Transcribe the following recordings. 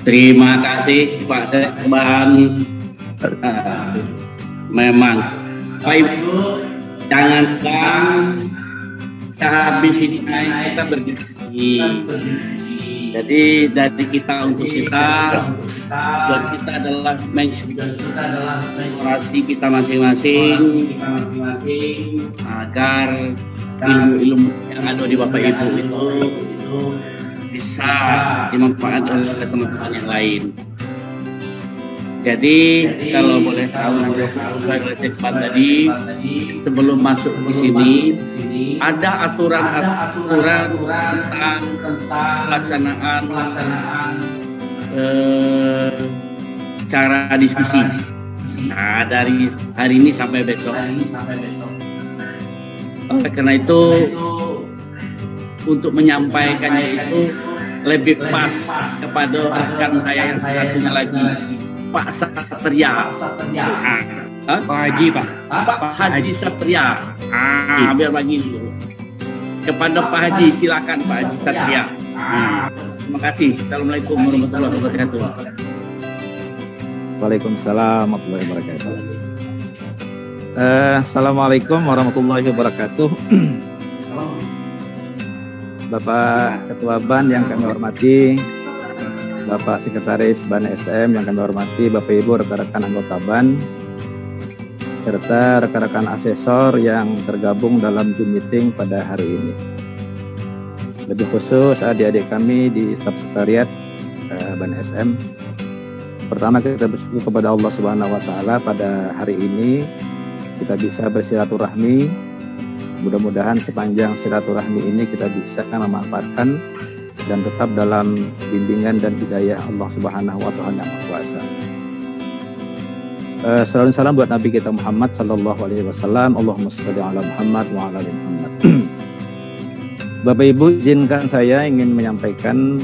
Terima kasih Pak Sekban. Memang Pak Ibu, jangan habis ini kita berdiskusi. Jadi dari kita untuk kita, buat kita adalah mengeksplorasi kita masing-masing agar ilmu-ilmu yang ada di Bapak Ibu itu bisa dimanfaatkan oleh teman-teman yang lain. Jadi kalau boleh tahu nanti sesuai oleh Sekban tadi, sebelum masuk di sini ada aturan tentang pelaksanaan cara diskusi. Nah, dari hari ini sampai besok. Karena itu untuk menyampaikannya itu lebih pas kepada rekan saya yang satunya lagi, Pak Satria. Pak Haji, Pak Haji Satria. Biar bagi dulu kepada Pak Haji, silakan Pak Haji Satria. Terima kasih. Assalamualaikum warahmatullahi wabarakatuh. Waalaikumsalam warahmatullahi wabarakatuh. Assalamualaikum warahmatullahi wabarakatuh. Bapak Ketua BAN yang kami hormati, Bapak Sekretaris BAN SM yang kami hormati, Bapak Ibu rekan-rekan anggota BAN, serta rekan-rekan asesor yang tergabung dalam Zoom meeting pada hari ini. Lebih khusus adik-adik kami di Sekretariat BAN SM. Pertama kita bersyukur kepada Allah Subhanahu wa taala pada hari ini kita bisa bersilaturahmi. Mudah-mudahan sepanjang silaturahmi ini kita bisa memanfaatkan dan tetap dalam bimbingan dan hidayah Allah Subhanahu wa taala yang Maha Kuasa. Salam salam buat Nabi kita Muhammad sallallahu alaihi wasallam. Allahumma shalli ala Muhammad wa ala ali Muhammad. Bapak Ibu, izinkan saya ingin menyampaikan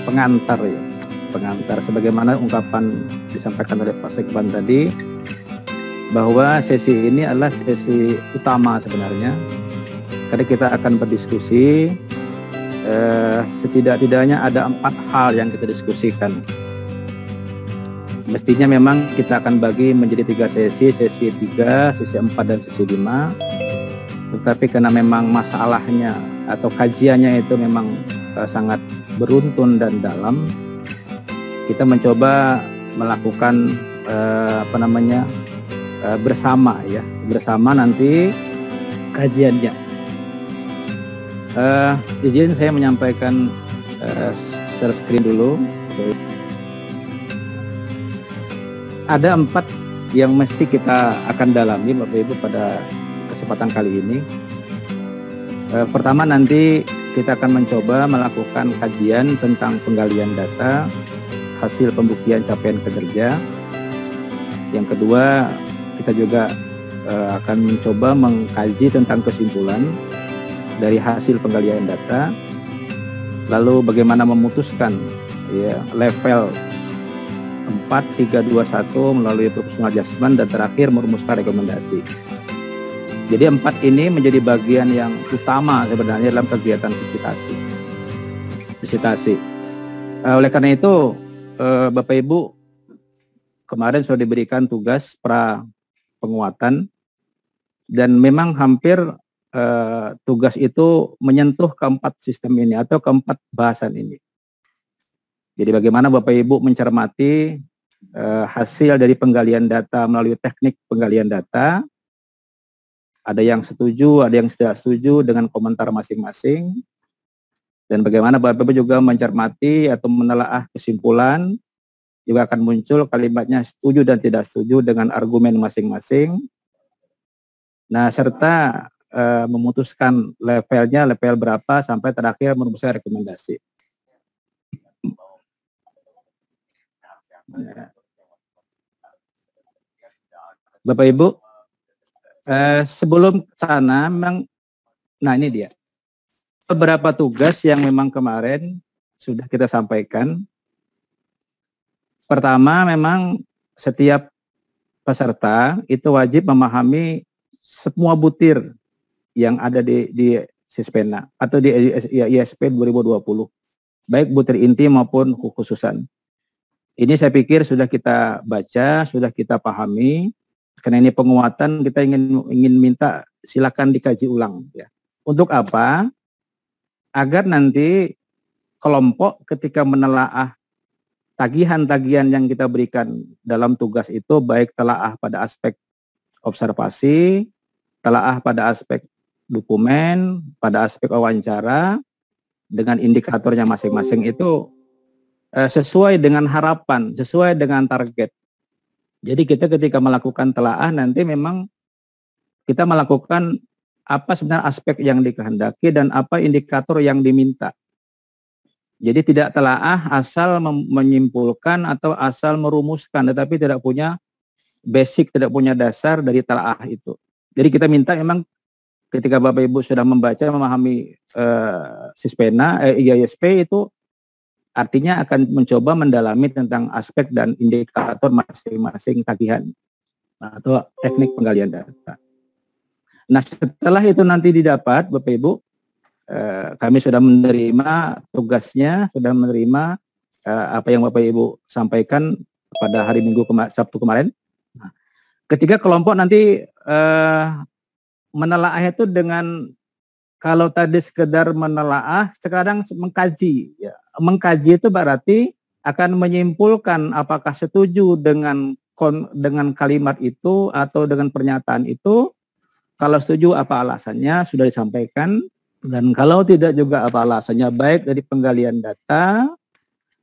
pengantar sebagaimana ungkapan disampaikan oleh Pak Sekban tadi, bahwa sesi ini adalah sesi utama sebenarnya, karena kita akan berdiskusi setidak-tidaknya ada 4 hal yang kita diskusikan. Mestinya memang kita akan bagi menjadi 3 sesi 3, sesi 4 dan sesi 5, tetapi karena memang masalahnya atau kajiannya itu memang sangat beruntun dan dalam, kita mencoba melakukan bersama nanti kajiannya. Izin saya menyampaikan share screen dulu. Ada 4 yang mesti kita akan dalami Bapak Ibu pada kesempatan kali ini. Pertama, nanti kita akan mencoba melakukan kajian tentang penggalian data, hasil pembuktian capaian kinerja. Yang kedua, kita juga akan mencoba mengkaji tentang kesimpulan dari hasil penggalian data, lalu bagaimana memutuskan level 4, 3, 2, 1 melalui proportional adjustment, dan terakhir merumuskan rekomendasi. Jadi 4 ini menjadi bagian yang utama sebenarnya dalam kegiatan visitasi. Oleh karena itu, Bapak Ibu, kemarin sudah diberikan tugas pra penguatan, dan memang hampir tugas itu menyentuh keempat sistem ini atau keempat bahasan ini. Jadi bagaimana Bapak Ibu mencermati hasil dari penggalian data melalui teknik penggalian data, ada yang setuju, ada yang tidak setuju dengan komentar masing-masing, dan bagaimana Bapak Ibu juga mencermati atau menelaah kesimpulan, juga akan muncul kalimatnya setuju dan tidak setuju dengan argumen masing-masing. Nah, serta memutuskan levelnya, level berapa, sampai terakhir merumuskan rekomendasi. Bapak Ibu, sebelum sana memang, nah ini dia beberapa tugas yang memang kemarin sudah kita sampaikan. Pertama, memang setiap peserta itu wajib memahami semua butir yang ada di Sispena atau di ISP 2020. baik butir inti maupun khususan. Ini saya pikir sudah kita baca, sudah kita pahami. Karena ini penguatan, kita ingin minta silakan dikaji ulang. Ya. Untuk apa? Agar nanti kelompok ketika menelaah tagihan-tagihan yang kita berikan dalam tugas itu, baik telaah pada aspek observasi, telaah pada aspek dokumen, pada aspek wawancara, dengan indikatornya masing-masing itu sesuai dengan harapan, sesuai dengan target. Jadi kita ketika melakukan telaah nanti memang kita melakukan apa sebenarnya aspek yang dikehendaki dan apa indikator yang diminta. Jadi tidak telaah asal menyimpulkan atau asal merumuskan, tetapi tidak punya basic, tidak punya dasar dari telaah itu. Jadi kita minta memang ketika Bapak Ibu sudah membaca, memahami IISP itu artinya akan mencoba mendalami tentang aspek dan indikator masing-masing tagihan atau teknik penggalian data. Nah, setelah itu nanti didapat, Bapak Ibu, kami sudah menerima tugasnya, sudah menerima apa yang Bapak Ibu sampaikan pada hari Minggu Sabtu kemarin. Nah, ketika kelompok nanti menelaah itu dengan, kalau tadi sekedar menelaah, sekarang mengkaji. Ya. Mengkaji itu berarti akan menyimpulkan apakah setuju dengan kalimat itu atau dengan pernyataan itu. Kalau setuju apa alasannya sudah disampaikan, dan kalau tidak juga apa alasannya, baik dari penggalian data,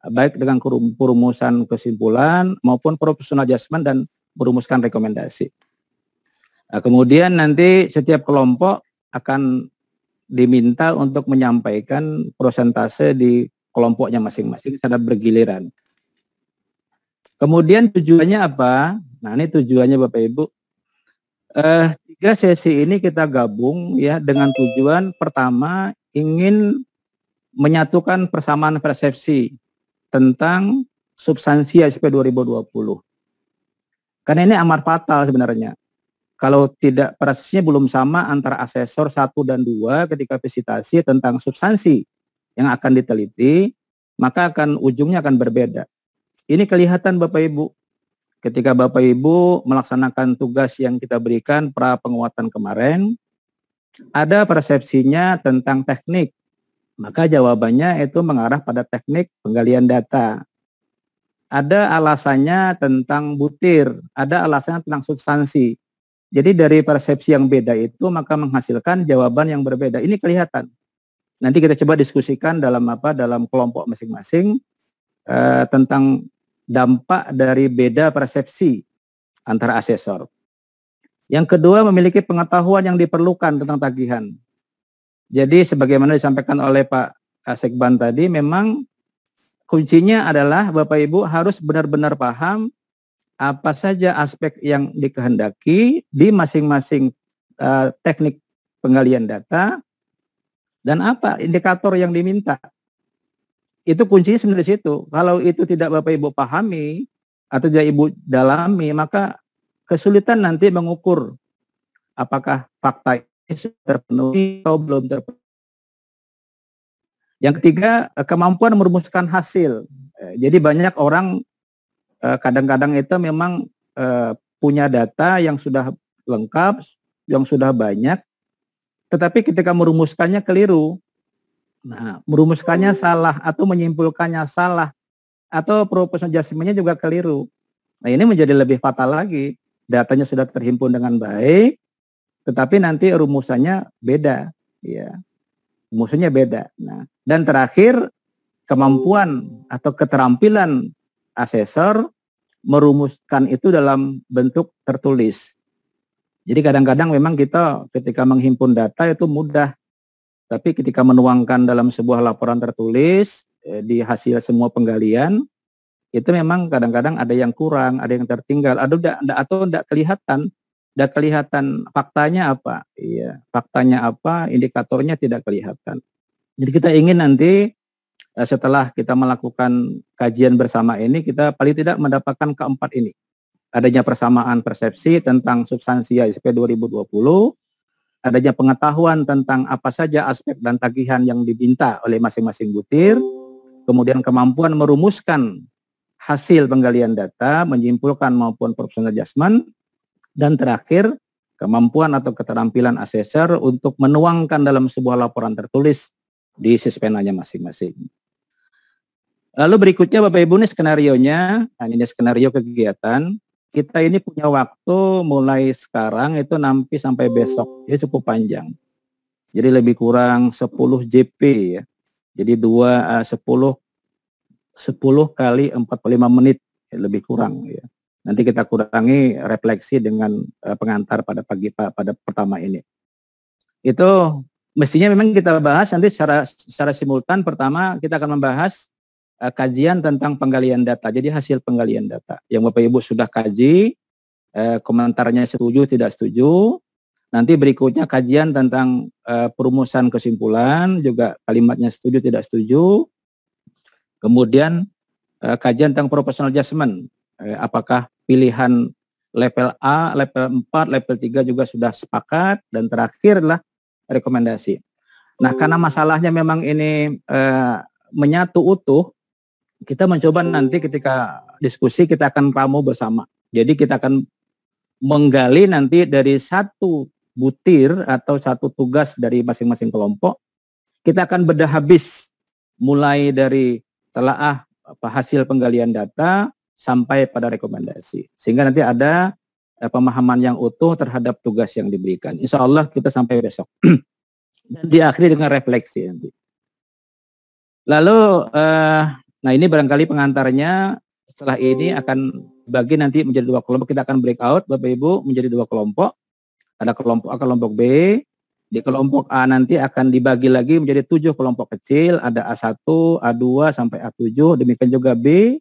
baik dengan perumusan kesimpulan maupun professional adjustment dan merumuskan rekomendasi. Nah, kemudian nanti setiap kelompok akan diminta untuk menyampaikan persentase di kelompoknya masing-masing secara bergiliran. Kemudian tujuannya apa? Nah, ini tujuannya Bapak Ibu. 3 sesi ini kita gabung ya dengan tujuan pertama, ingin menyatukan persamaan persepsi tentang substansi IISP 2020. Karena ini amat fatal sebenarnya. Kalau tidak, persepsinya belum sama antara asesor 1 dan 2 ketika visitasi tentang substansi yang akan diteliti, maka ujungnya akan berbeda. Ini kelihatan Bapak Ibu. Ketika Bapak Ibu melaksanakan tugas yang kita berikan pra penguatan kemarin, ada persepsinya tentang teknik. Maka jawabannya itu mengarah pada teknik penggalian data. Ada alasannya tentang butir, ada alasannya tentang substansi. Jadi dari persepsi yang beda itu maka menghasilkan jawaban yang berbeda. Ini kelihatan. Nanti kita coba diskusikan dalam kelompok masing-masing tentang dampak dari beda persepsi antara asesor. Yang kedua, memiliki pengetahuan yang diperlukan tentang tagihan. Jadi sebagaimana disampaikan oleh Pak Sekban tadi, memang kuncinya adalah Bapak Ibu harus benar-benar paham apa saja aspek yang dikehendaki di masing-masing teknik penggalian data dan apa indikator yang diminta. Itu kuncinya sebenarnya di situ. Kalau itu tidak Bapak Ibu pahami atau tidak Ibu dalami, maka kesulitan nanti mengukur apakah fakta ini sudah terpenuhi atau belum terpenuhi. Yang ketiga, kemampuan merumuskan hasil. Jadi banyak orang kadang-kadang itu memang punya data yang sudah lengkap, yang sudah banyak, tetapi ketika merumuskannya keliru. Nah, merumuskannya salah atau menyimpulkannya salah atau proposal adjustment-nya juga keliru. Nah, ini menjadi lebih fatal lagi. Datanya sudah terhimpun dengan baik, tetapi nanti rumusannya beda, ya. Rumusannya beda. Nah, dan terakhir, kemampuan atau keterampilan asesor merumuskan itu dalam bentuk tertulis. Jadi kadang-kadang memang kita ketika menghimpun data itu mudah, tapi ketika menuangkan dalam sebuah laporan tertulis di hasil semua penggalian, itu memang kadang-kadang ada yang kurang, ada yang tertinggal, atau tidak kelihatan faktanya apa, iya, faktanya apa, indikatornya tidak kelihatan. Jadi kita ingin nanti setelah kita melakukan kajian bersama ini, kita paling tidak mendapatkan keempat ini. Adanya persamaan persepsi tentang substansi IISP 2020, adanya pengetahuan tentang apa saja aspek dan tagihan yang diminta oleh masing-masing butir, kemudian kemampuan merumuskan hasil penggalian data, menyimpulkan maupun professional judgment, dan terakhir kemampuan atau keterampilan assessor untuk menuangkan dalam sebuah laporan tertulis di sispenanya masing-masing. Lalu berikutnya Bapak Ibu ini skenarionya, nah ini skenario kegiatan. Kita ini punya waktu mulai sekarang itu nanti sampai besok, ini cukup panjang. Jadi lebih kurang 10 JP ya. Jadi 10 kali 45 menit ya, lebih kurang ya. Nanti kita kurangi refleksi dengan pengantar pada pada pertama ini. Itu mestinya memang kita bahas nanti secara simultan. Pertama kita akan membahas kajian tentang penggalian data. Jadi hasil penggalian data yang Bapak Ibu sudah kaji, komentarnya setuju tidak setuju. Nanti berikutnya kajian tentang perumusan kesimpulan, juga kalimatnya setuju tidak setuju. Kemudian kajian tentang professional judgment, apakah pilihan level A, level 4, level 3 juga sudah sepakat, dan terakhir adalah rekomendasi. Nah, karena masalahnya memang ini menyatu utuh, kita mencoba nanti ketika diskusi kita akan ramu bersama. Jadi kita akan menggali nanti dari satu butir atau satu tugas dari masing-masing kelompok. Kita akan bedah habis mulai dari telaah hasil penggalian data sampai pada rekomendasi. Sehingga nanti ada pemahaman yang utuh terhadap tugas yang diberikan. Insya Allah kita sampai besok. Dan diakhiri dengan refleksi nanti. Lalu, nah ini barangkali pengantarnya. Setelah ini akan bagi nanti menjadi 2 kelompok. Kita akan breakout Bapak Ibu menjadi 2 kelompok. Ada kelompok A, kelompok B. Di kelompok A nanti akan dibagi lagi menjadi 7 kelompok kecil. Ada A1, A2 sampai A7. Demikian juga B,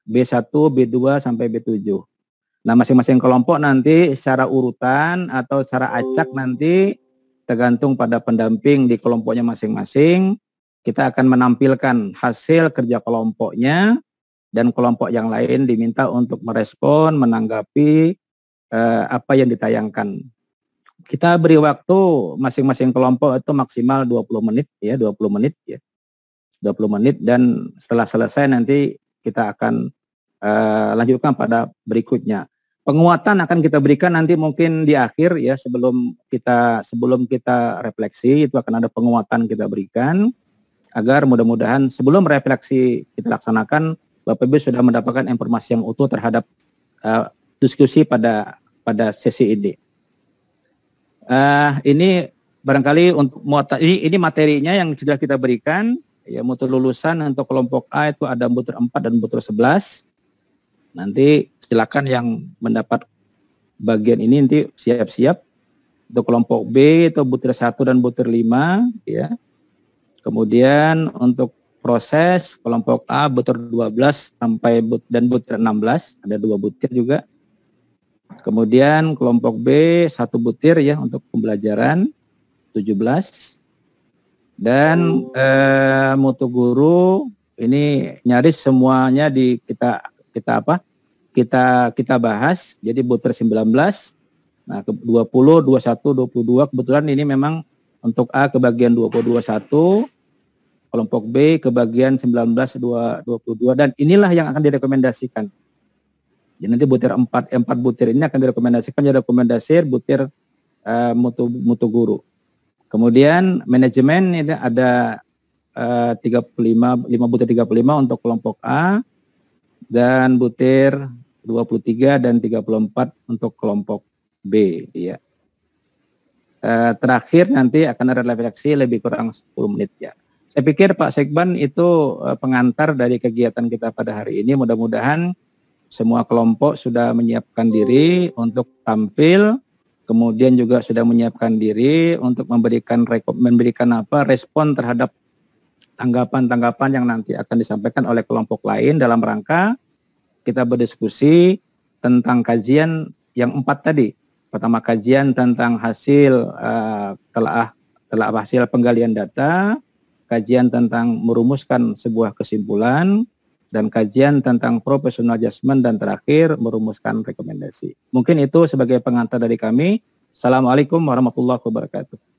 B1, B2 sampai B7. Nah, masing-masing kelompok nanti secara urutan atau secara acak nanti tergantung pada pendamping di kelompoknya masing-masing. Kita akan menampilkan hasil kerja kelompoknya, dan kelompok yang lain diminta untuk merespon, menanggapi apa yang ditayangkan. Kita beri waktu masing-masing kelompok itu maksimal 20 menit ya, 20 menit ya. 20 menit, dan setelah selesai nanti kita akan lanjutkan pada berikutnya. Penguatan akan kita berikan nanti mungkin di akhir ya, sebelum kita refleksi itu akan ada penguatan kita berikan, agar mudah-mudahan sebelum refleksi kita laksanakan Bapak Ibu sudah mendapatkan informasi yang utuh terhadap diskusi pada sesi ini. Ini barangkali untuk ini materinya yang sudah kita berikan ya. Mutu lulusan untuk kelompok A itu ada butir 4 dan butir 11. Nanti silakan yang mendapat bagian ini nanti siap-siap. Untuk kelompok B itu butir 1 dan butir 5 ya. Kemudian untuk proses kelompok A butir 12 sampai dan butir 16, ada 2 butir juga. Kemudian kelompok B 1 butir ya untuk pembelajaran 17. Dan mutu guru ini nyaris semuanya kita bahas. Jadi butir 19. Nah, 20, 21, 22 kebetulan ini memang untuk A kebagian 20, 21, kelompok B kebagian 19, 22, dan inilah yang akan direkomendasikan. Jadi nanti butir 4 butir ini akan direkomendasikan jadi rekomendasi butir mutu guru. Kemudian manajemen ini ada 5 butir 35 untuk kelompok A, dan butir 23 dan 34 untuk kelompok B ya. Terakhir nanti akan ada refleksi lebih kurang 10 menit ya. Saya pikir Pak Sekban itu pengantar dari kegiatan kita pada hari ini. Mudah-mudahan semua kelompok sudah menyiapkan diri untuk tampil, kemudian juga sudah menyiapkan diri untuk memberikan respon terhadap tanggapan-tanggapan yang nanti akan disampaikan oleh kelompok lain dalam rangka kita berdiskusi tentang kajian yang 4 tadi. Pertama, kajian tentang hasil telah hasil penggalian data, kajian tentang merumuskan sebuah kesimpulan, dan kajian tentang professional judgment, dan terakhir merumuskan rekomendasi. Mungkin itu sebagai pengantar dari kami. Assalamualaikum warahmatullahi wabarakatuh.